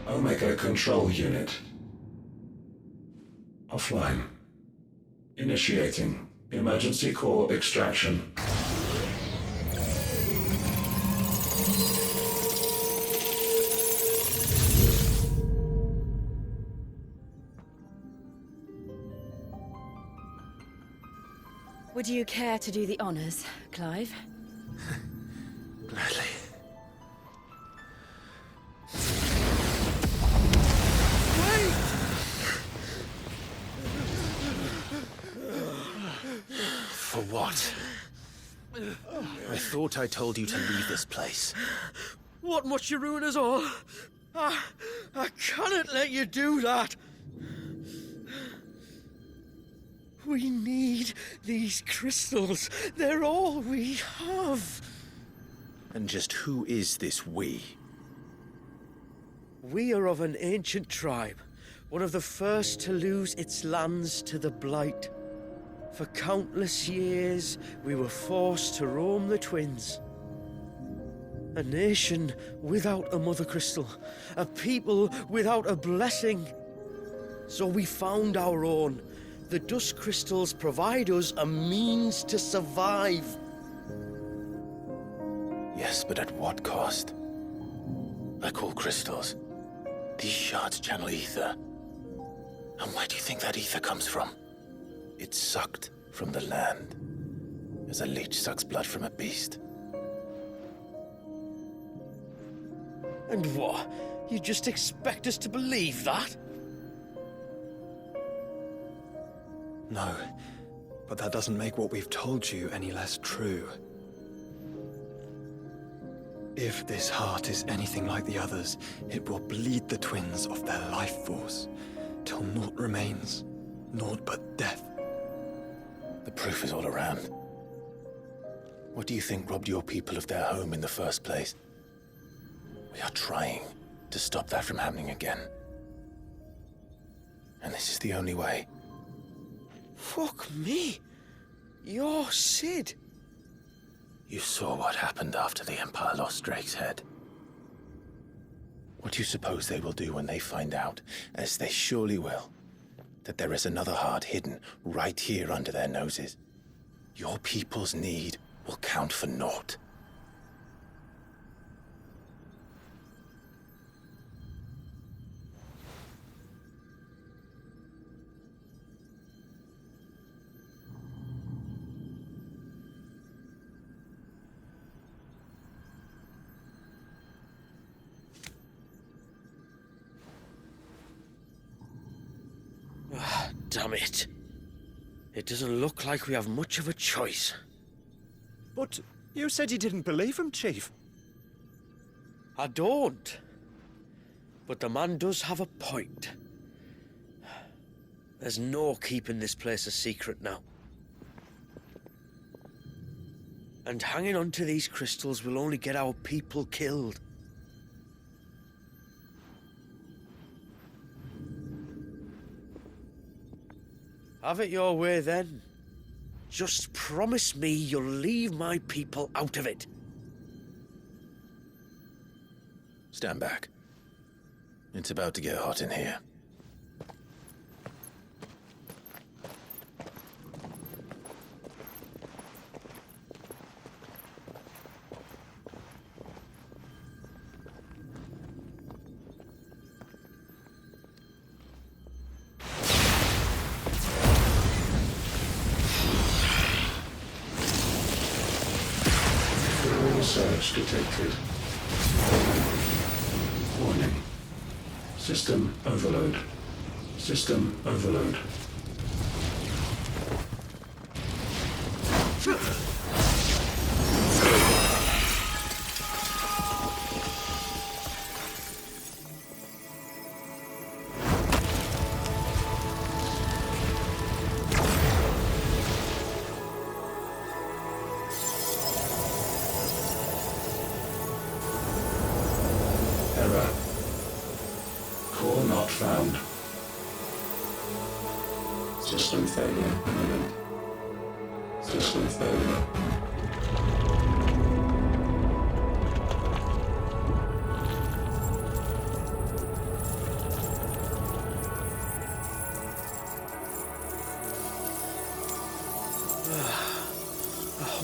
Omega Control Unit. Offline. Initiating emergency core extraction. Would you care to do the honors, Clive? Gladly. For what? I thought I told you to leave this place. What must you ruin us all? I cannot let you do that. We need these crystals. They're all we have. And just who is this we? We are of an ancient tribe, one of the first to lose its lands to the Blight. For countless years, we were forced to roam the Twins. A nation without a mother crystal, a people without a blessing. So we found our own. The dust crystals provide us a means to survive. Yes, but at what cost? Like all crystals, these shards channel ether. And where do you think that ether comes from? It's sucked from the land, as a leech sucks blood from a beast. And what? You just expect us to believe that? No, but that doesn't make what we've told you any less true. If this heart is anything like the others, it will bleed the twins of their life force, till naught remains, naught but death. The proof is all around. What do you think robbed your people of their home in the first place? We are trying to stop that from happening again. And this is the only way. Fuck me. You're Sid. You saw what happened after the Empire lost Drake's head. What do you suppose they will do when they find out, as they surely will, that there is another heart hidden right here under their noses? Your people's need will count for naught. Damn it. It doesn't look like we have much of a choice. But you said you didn't believe him, Chief. I don't. But the man does have a point. There's no keeping this place a secret now. And hanging on to these crystals will only get our people killed. Have it your way, then. Just promise me you'll leave my people out of it. Stand back. It's about to get hot in here. Surge detected. Warning. System overload. System overload. Error. Core not found. System failure imminent. System failure.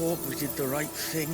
hope we did the right thing.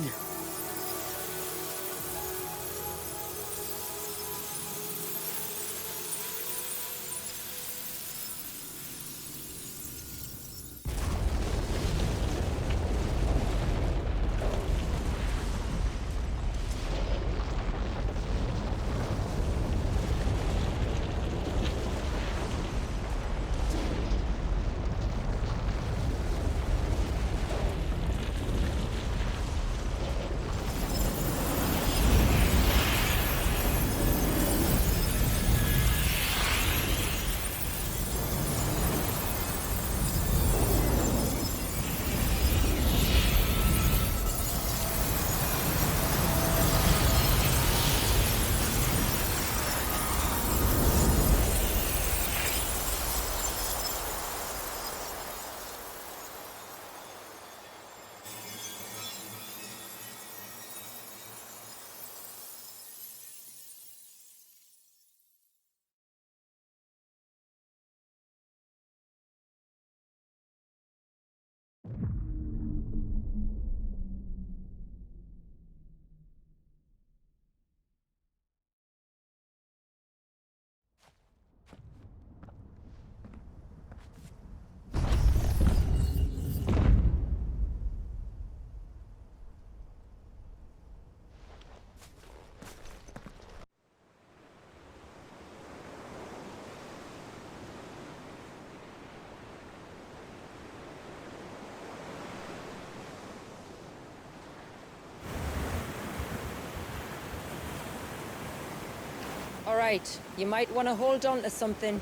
All right, you might want to hold on to something.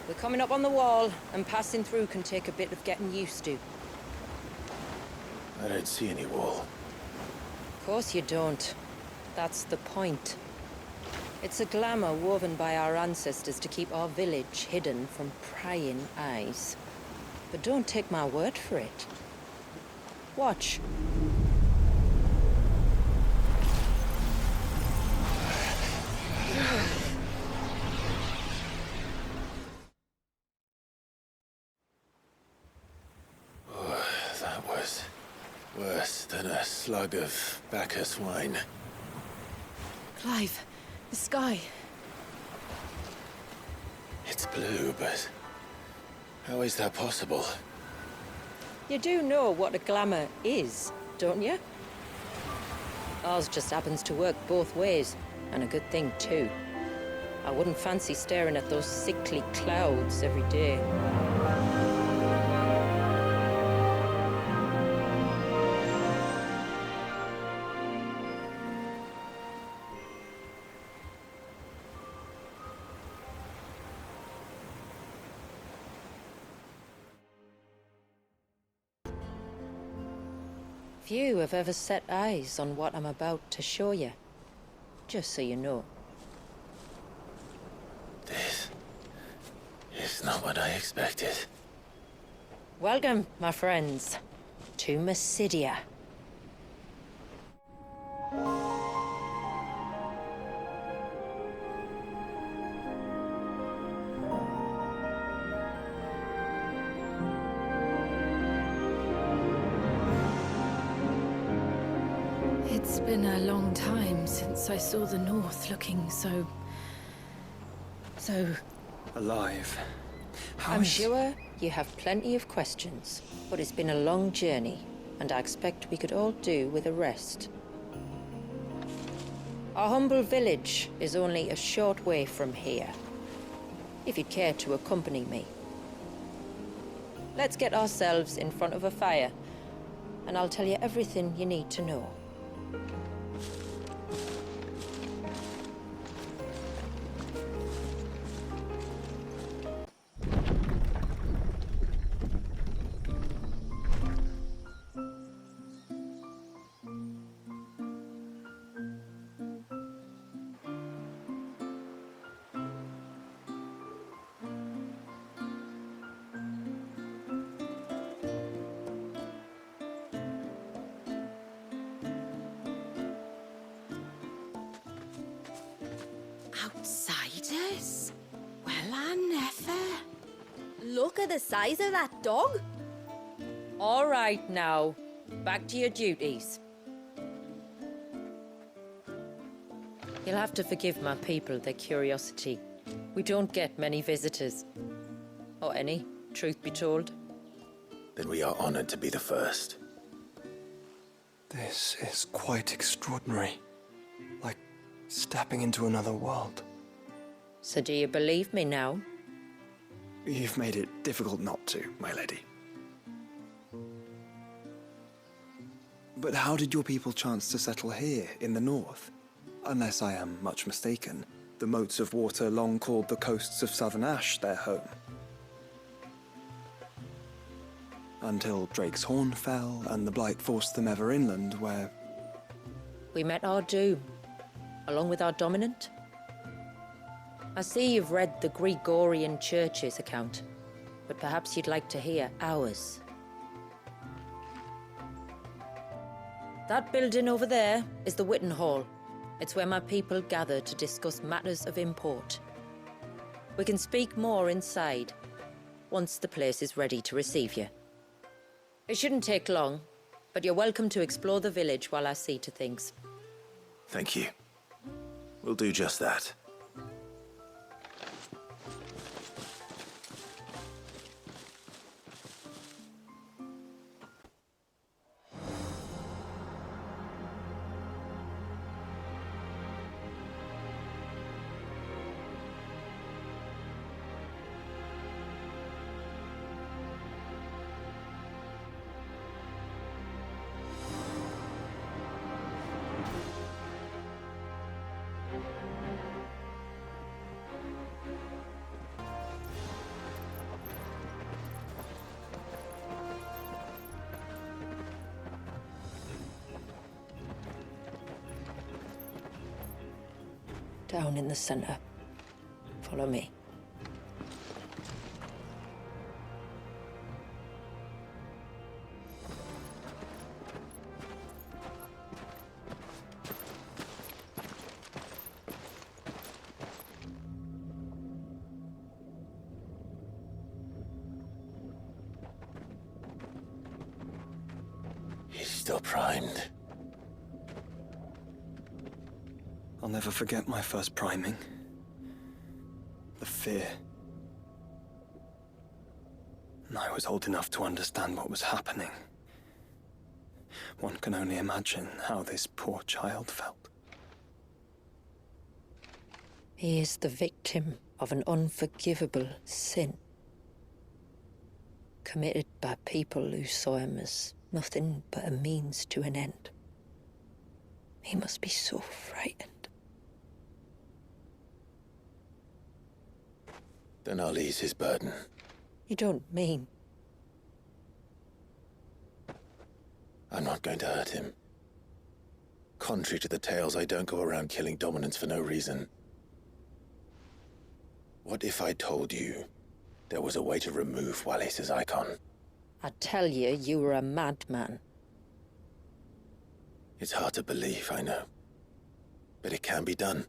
We're coming up on the wall, and passing through can take a bit of getting used to. I don't see any wall. Of course you don't. That's the point. It's a glamour woven by our ancestors to keep our village hidden from prying eyes. But don't take my word for it. Watch. That was worse than a slug of Bacchus wine. Clive, the sky. It's blue, but how is that possible? You do know what a glamour is, don't you? Ours just happens to work both ways, and a good thing too. I wouldn't fancy staring at those sickly clouds every day. Few have ever set eyes on what I'm about to show you. Just so you know. This is not what I expected. Welcome, my friends, to Mysidia. It's been a long time since I saw the North looking so... Alive. I'm sure you have plenty of questions, but it's been a long journey, and I expect we could all do with a rest. Our humble village is only a short way from here, if you'd care to accompany me. Let's get ourselves in front of a fire, and I'll tell you everything you need to know. Outsiders? Well, I never. Look at the size of that dog. All right now, back to your duties. You'll have to forgive my people their curiosity. We don't get many visitors. Or any, truth be told. Then we are honored to be the first. This is quite extraordinary. Like stepping into another world. So do you believe me now? You've made it difficult not to, my lady. But how did your people chance to settle here, in the north? Unless I am much mistaken, the moats of water long called the coasts of southern Ash their home. Until Drake's Horn fell, and the Blight forced them ever inland, where... We met our doom, along with our dominant. I see you've read the Gregorian Church's account, but perhaps you'd like to hear ours. That building over there is the Witten Hall. It's where my people gather to discuss matters of import. We can speak more inside, once the place is ready to receive you. It shouldn't take long, but you're welcome to explore the village while I see to things. Thank you. We'll do just that. Down in the center. Follow me. He's still primed. I'll never forget my first priming. The fear. And I was old enough to understand what was happening. One can only imagine how this poor child felt. He is the victim of an unforgivable sin. Committed by people who saw him as nothing but a means to an end. He must be so frightened. Then I'll ease his burden. You don't mean? I'm not going to hurt him. Contrary to the tales, I don't go around killing dominants for no reason. What if I told you there was a way to remove Wallis's icon? I'd tell you you were a madman. It's hard to believe, I know. But it can be done.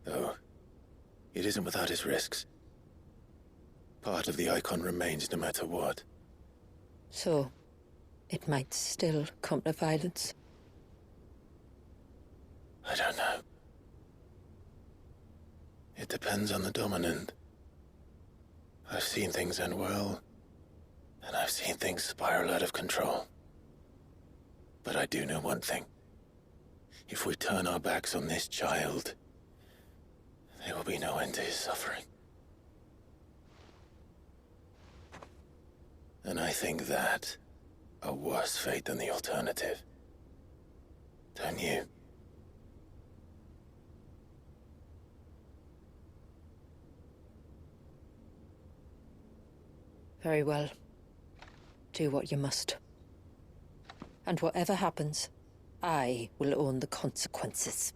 Though, it isn't without its risks. Part of the icon remains no matter what. So, it might still come to violence. I don't know. It depends on the dominant. I've seen things end well, and I've seen things spiral out of control. But I do know one thing. If we turn our backs on this child, there will be no end to his suffering. And I think that a worse fate than the alternative. Don't you? Very well. Do what you must. And whatever happens, I will own the consequences.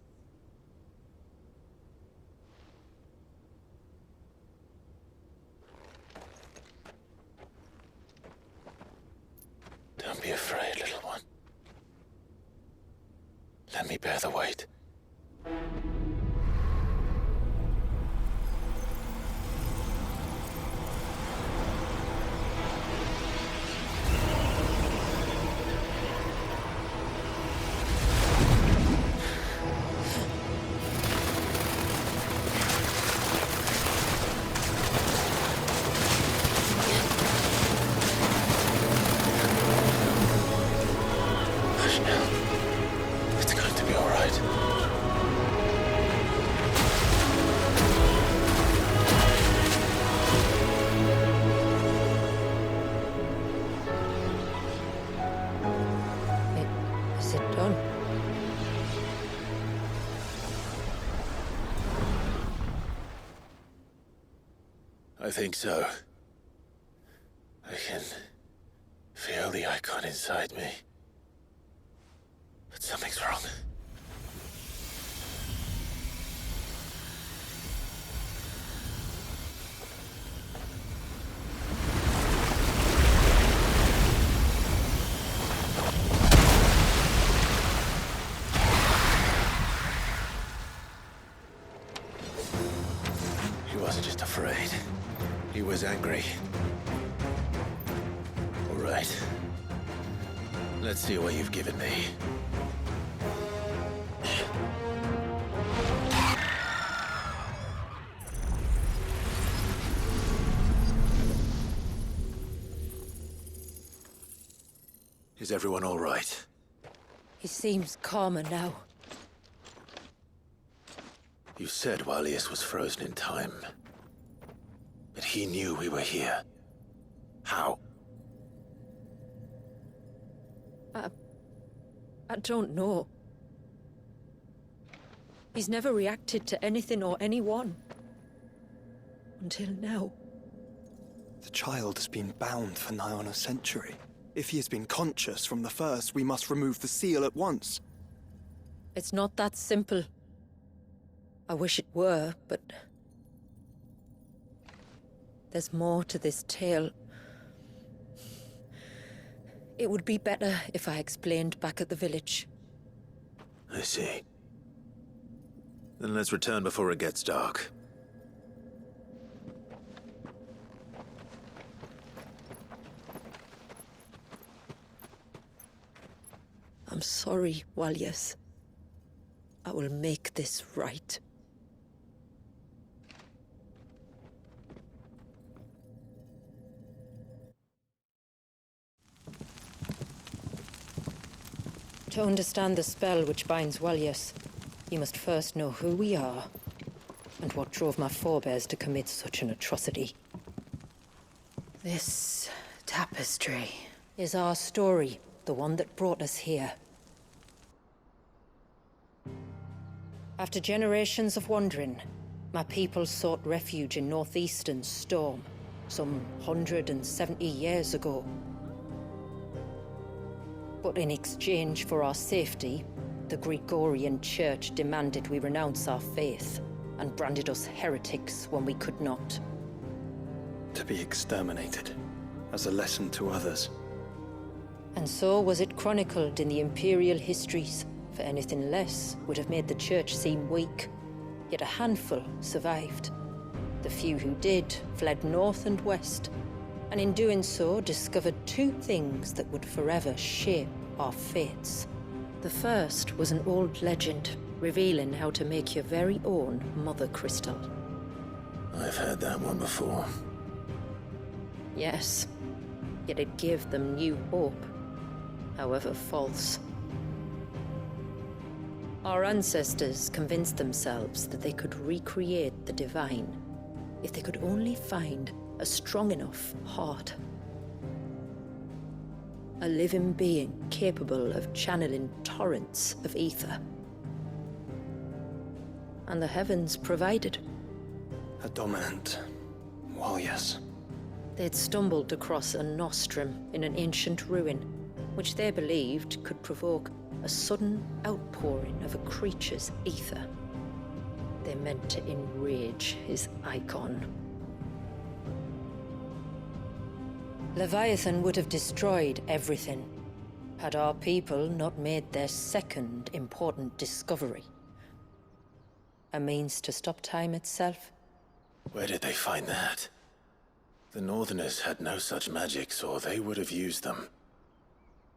Don't be afraid, little one. Let me bear the weight. I think so. I can feel the icon inside me. But something's wrong. He wasn't just afraid. He was angry. All right. Let's see what you've given me. Is everyone all right? He seems calmer now. You said Walius was frozen in time. But he knew we were here. How? I don't know. He's never reacted to anything or anyone. Until now. The child has been bound for nigh on a century. If he has been conscious from the first, we must remove the seal at once. It's not that simple. I wish it were, but... there's more to this tale. It would be better if I explained back at the village. I see. Then let's return before it gets dark. I'm sorry, Walius. I will make this right. To understand the spell which binds Walius, you must first know who we are, and what drove my forebears to commit such an atrocity. This tapestry is our story, the one that brought us here. After generations of wandering, my people sought refuge in northeastern Storm, some 170 years ago. But in exchange for our safety, the Gregorian Church demanded we renounce our faith, and branded us heretics when we could not. To be exterminated, as a lesson to others. And so was it chronicled in the Imperial histories, for anything less would have made the Church seem weak. Yet a handful survived. The few who did fled north and west, and in doing so discovered two things that would forever shape our fates. The first was an old legend, revealing how to make your very own Mother Crystal. I've heard that one before. Yes, yet it gave them new hope, however false. Our ancestors convinced themselves that they could recreate the divine if they could only find a strong enough heart. A living being capable of channeling torrents of ether. And the heavens provided. A dominant Walius. They'd stumbled across a nostrum in an ancient ruin, which they believed could provoke a sudden outpouring of a creature's ether. They meant to enrage his icon. Leviathan would have destroyed everything, had our people not made their second important discovery. A means to stop time itself. Where did they find that? The Northerners had no such magics, or they would have used them.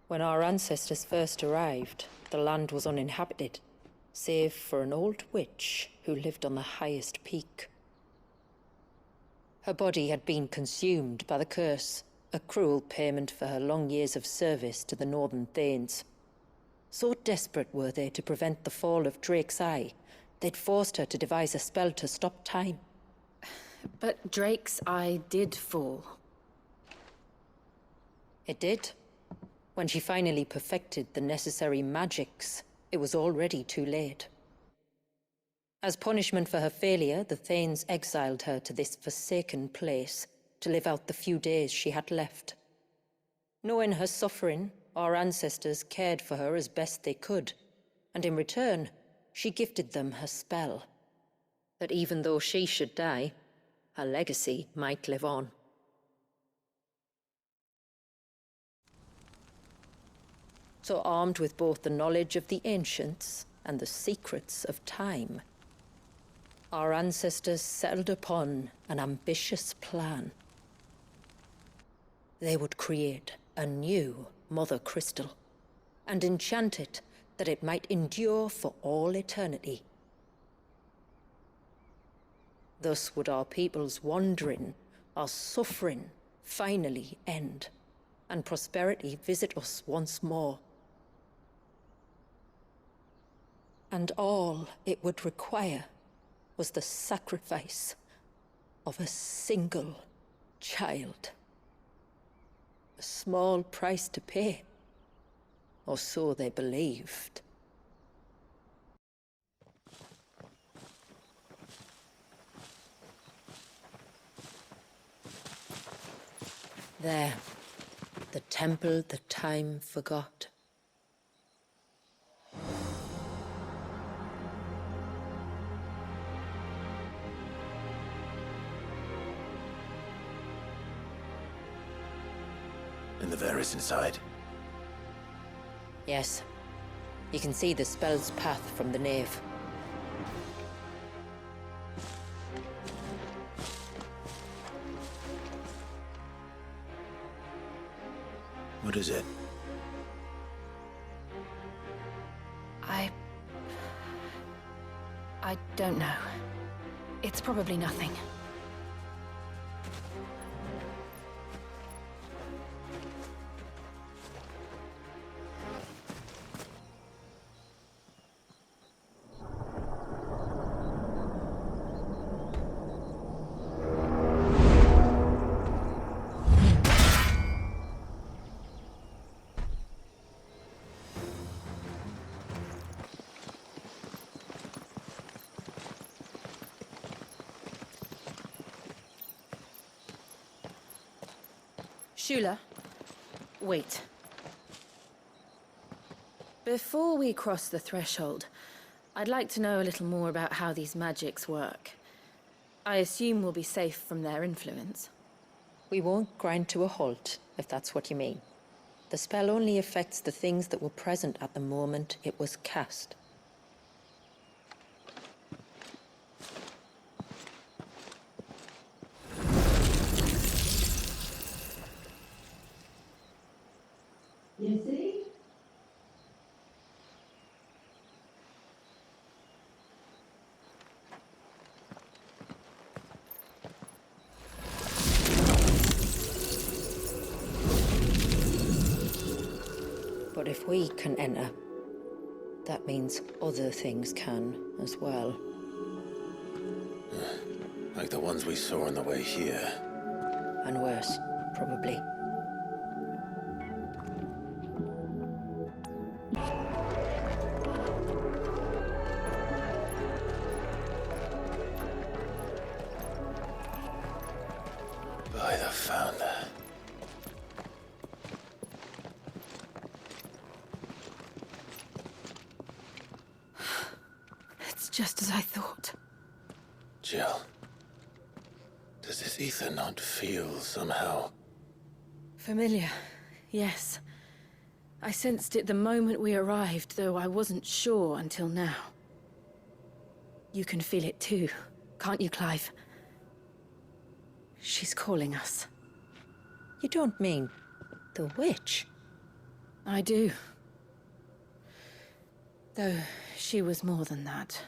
When our ancestors first arrived, the land was uninhabited, save for an old witch who lived on the highest peak. Her body had been consumed by the curse, a cruel payment for her long years of service to the Northern Thanes. So desperate were they to prevent the fall of Drake's Eye, they'd forced her to devise a spell to stop time. But Drake's Eye did fall. It did. When she finally perfected the necessary magics, it was already too late. As punishment for her failure, the Thanes exiled her to this forsaken place to live out the few days she had left. Knowing her suffering, our ancestors cared for her as best they could, and in return, she gifted them her spell. That even though she should die, her legacy might live on. So armed with both the knowledge of the ancients and the secrets of time, our ancestors settled upon an ambitious plan. They would create a new Mother Crystal and enchant it that it might endure for all eternity. Thus would our people's wandering, our suffering, finally end, and prosperity visit us once more. And all it would require was the sacrifice of a single child. A small price to pay, or so they believed. There, the temple that time forgot. And the Varys inside. Yes. You can see the spell's path from the nave. What is it? I don't know. It's probably nothing. Shula, wait. Before we cross the threshold, I'd like to know a little more about how these magics work. I assume we'll be safe from their influence. We won't grind to a halt, if that's what you mean. The spell only affects the things that were present at the moment it was cast. You see? But if we can enter, that means other things can as well. Like the ones we saw on the way here. And worse, probably. By the Founder. It's just as I thought. Jill. Does this ether not feel somehow? Familiar, yes. I sensed it the moment we arrived, though I wasn't sure until now. You can feel it too, can't you, Clive? She's calling us. You don't mean the witch? I do. Though she was more than that.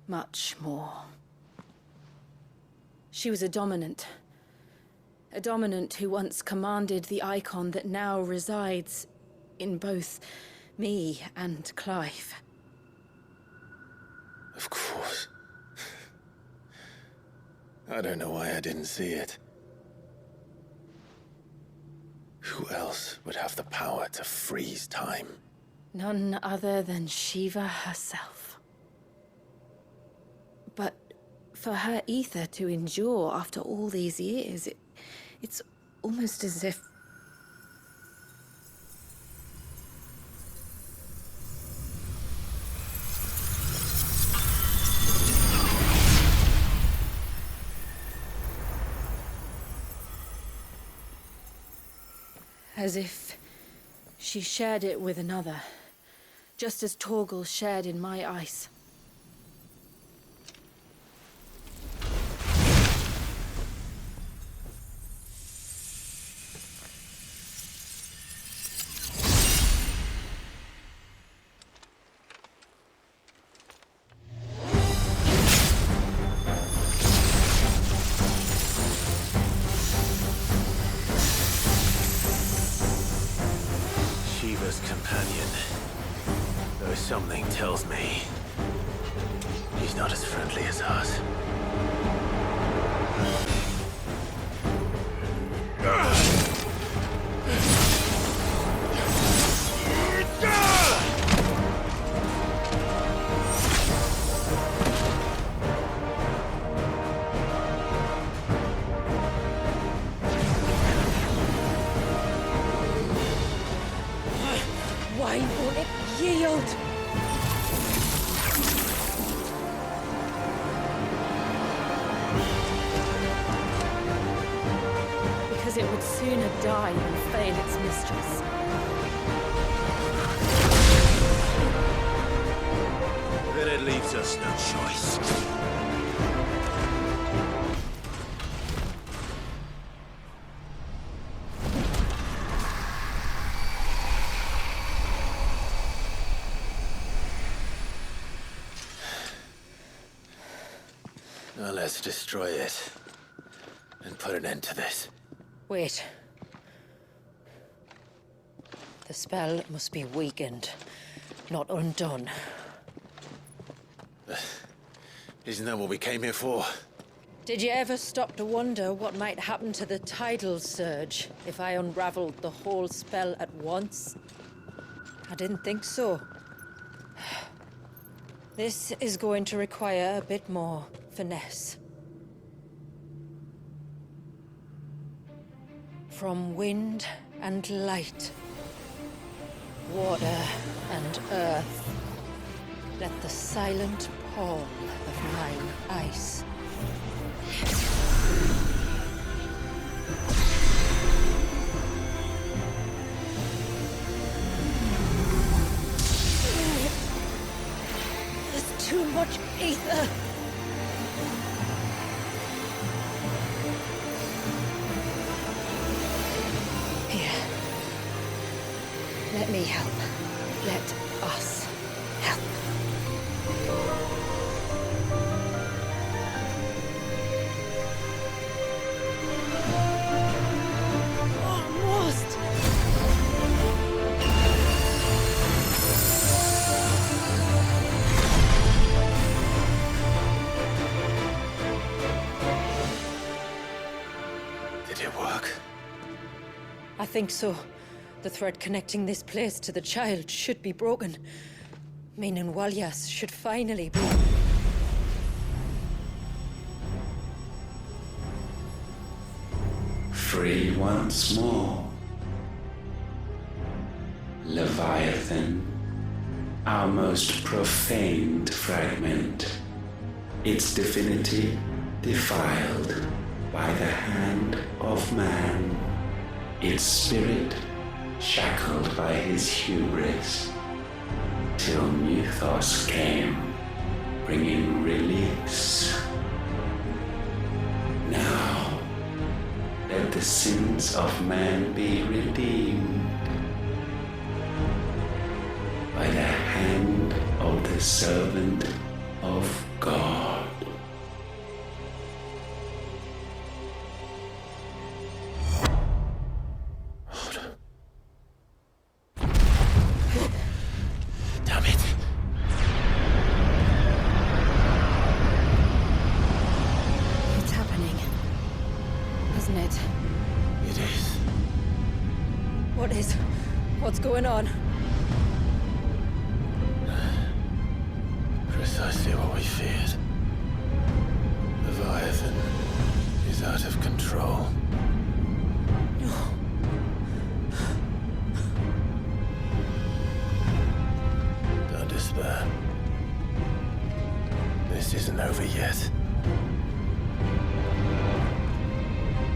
Much more. She was a dominant. A dominant who once commanded the icon that now resides in both me and Clive. Of course. I don't know why I didn't see it. Who else would have the power to freeze time? None other than Shiva herself. for her ether to endure after all these years, it's almost as if... As if she shared it with another, just as Torgal shared in my ice. Shiva's companion. Though something tells me he's not as friendly as us. Why won't it yield? Because it would sooner die than fail its mistress. Then it leaves us no choice. Now let's destroy it and put an end to this. Wait. The spell must be weakened, not undone. Isn't that what we came here for? Did you ever stop to wonder what might happen to the tidal surge if I unraveled the whole spell at once? I didn't think so. This is going to require a bit more finesse. From wind and light, water and earth, let the silent pall of mine ice. There's too much ether. Here. Let me help. Let us help. Almost. Did it work? I think so. The thread connecting this place to the child should be broken. Meaning Walyas should finally be... Free once more. Leviathan, our most profaned fragment, its divinity defiled by the hand of man, its spirit shackled by his hubris, till Mythos came, bringing release. Now, let the sins of man be redeemed by the hand of the servant of God. Damn it. It's happening, isn't it? It is. What is... what's going on? Precisely what we feared. control. Don't despair. This isn't over yet.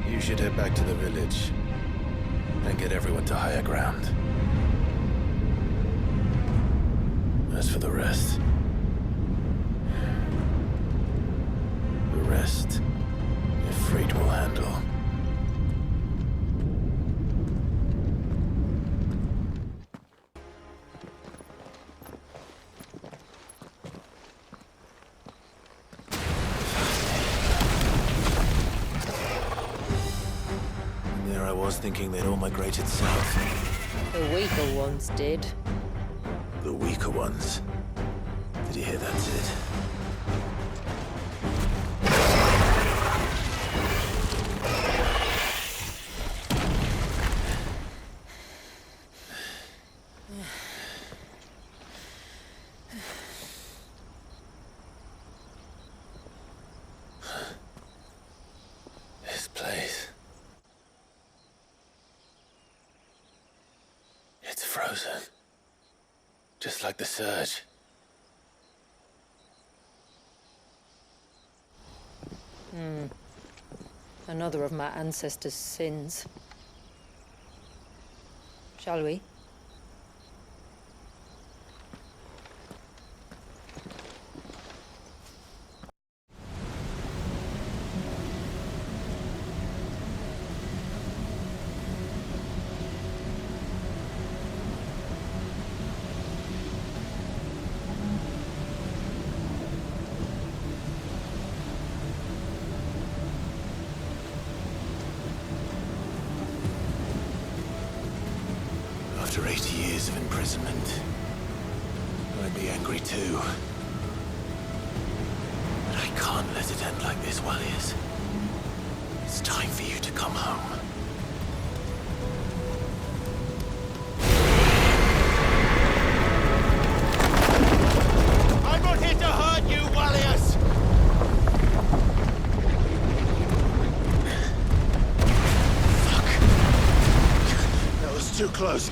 You should head back to the village and get everyone to higher ground. As for the rest, Ffxvi will handle. And there I was thinking they'd all migrated south. The weaker ones did. The weaker ones. Did you hear that, Sid? This place. It's frozen. Just like the surge. Another of my ancestors' sins. Shall we? After 80 years of imprisonment, I'd be angry too. But I can't let it end like this, Walliers. It's time for you to come home. I'm not here to hurt you, Walliers! Fuck. That was too close.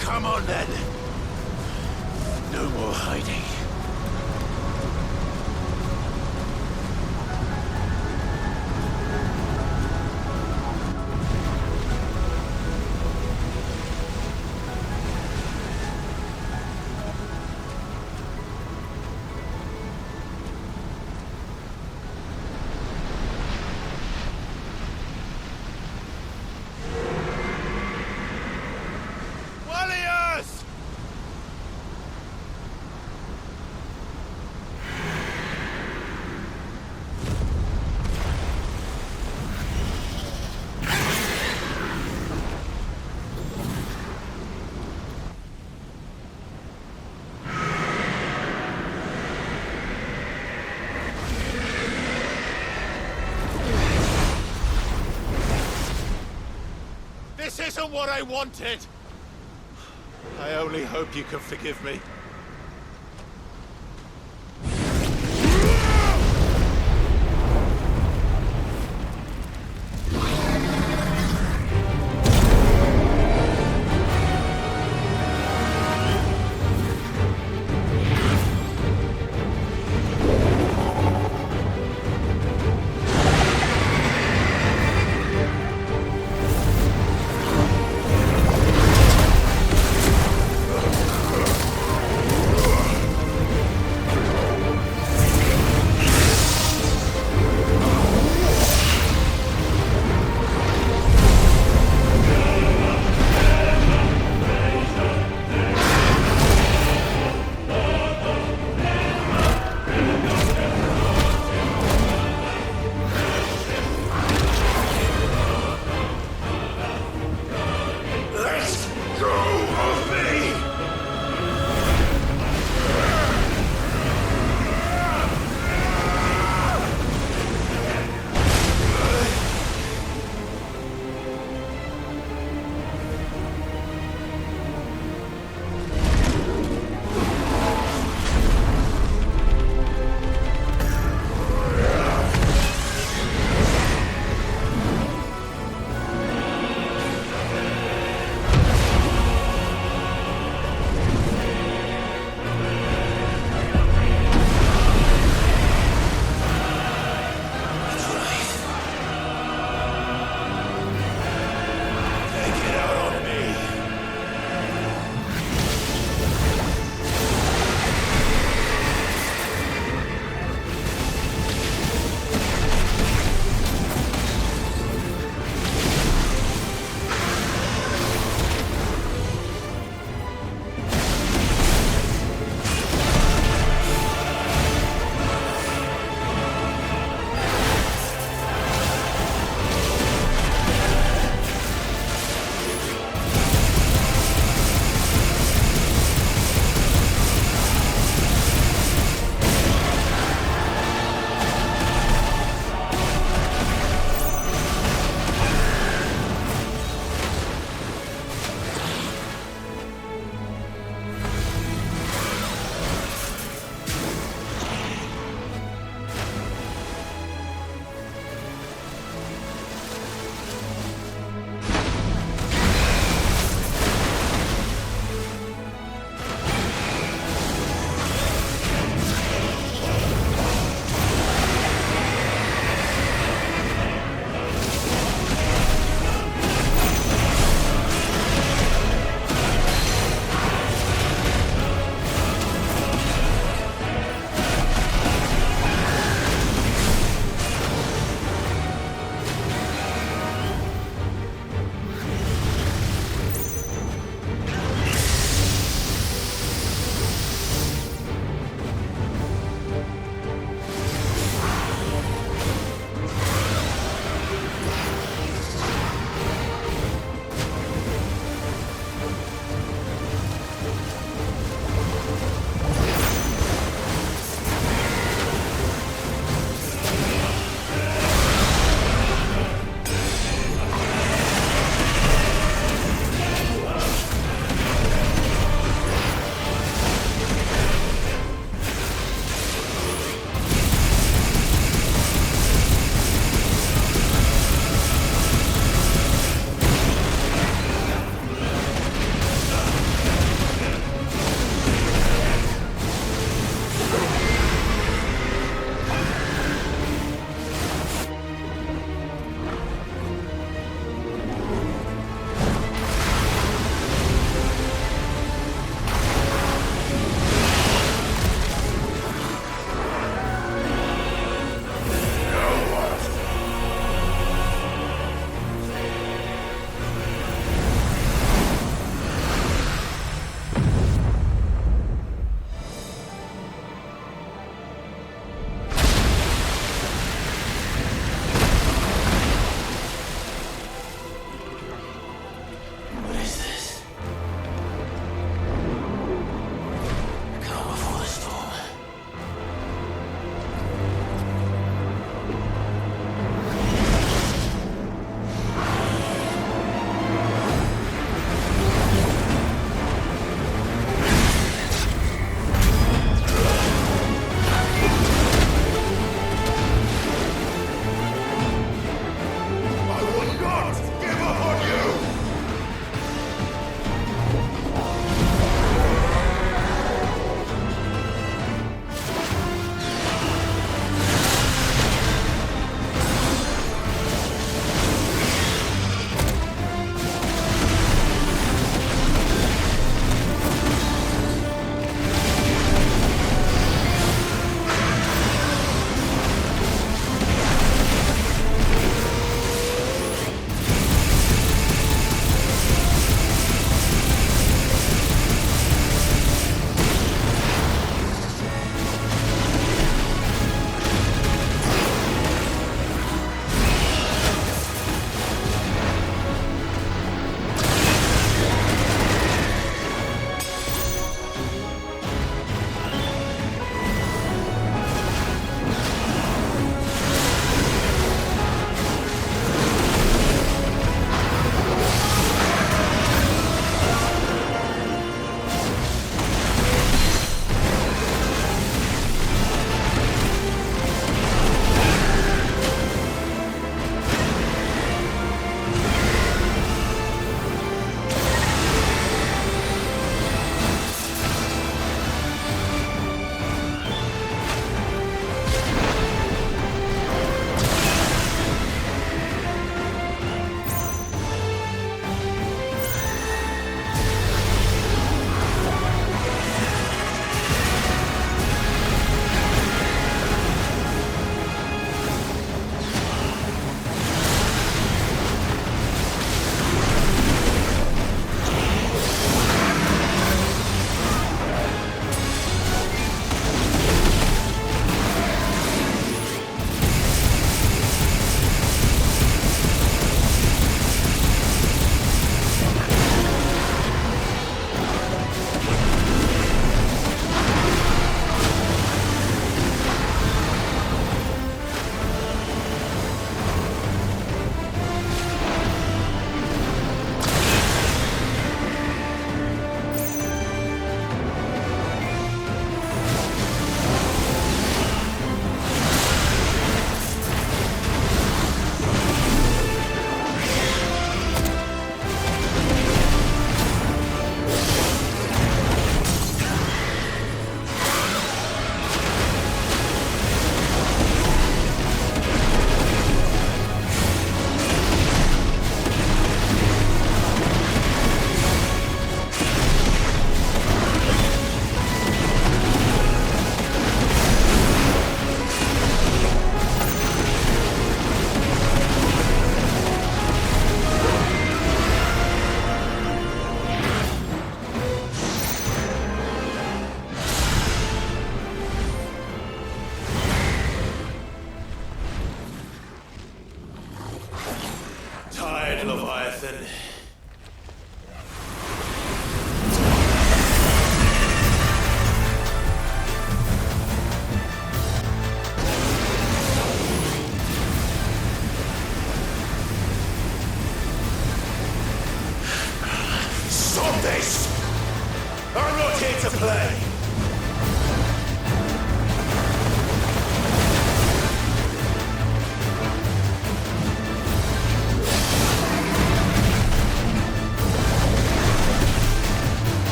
Come on, then. No more hiding. Walliers! This isn't what I wanted! I only hope you can forgive me.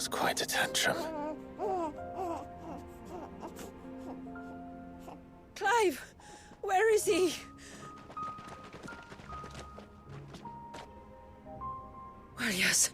was quite a tantrum. Clive! Where is he? Well, yes.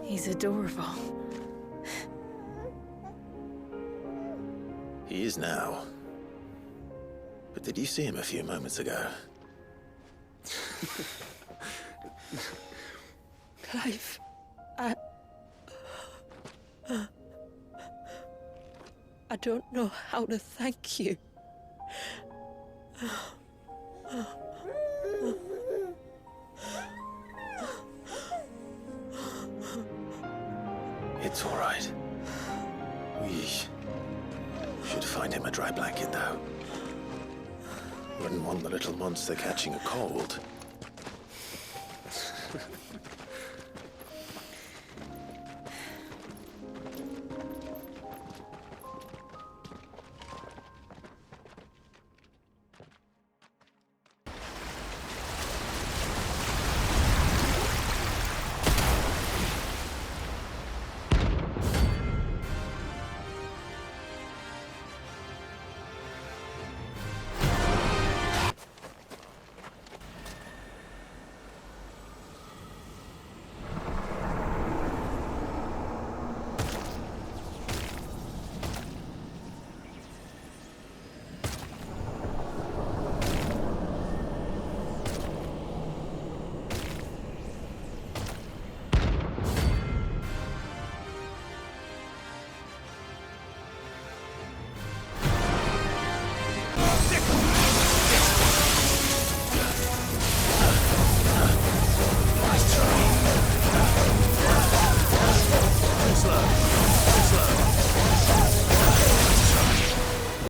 He's adorable. He is now. But did you see him a few moments ago? Clive, I don't know how to thank you. It's all right. We should find him a dry blanket, though. Wouldn't want the little monster catching a cold.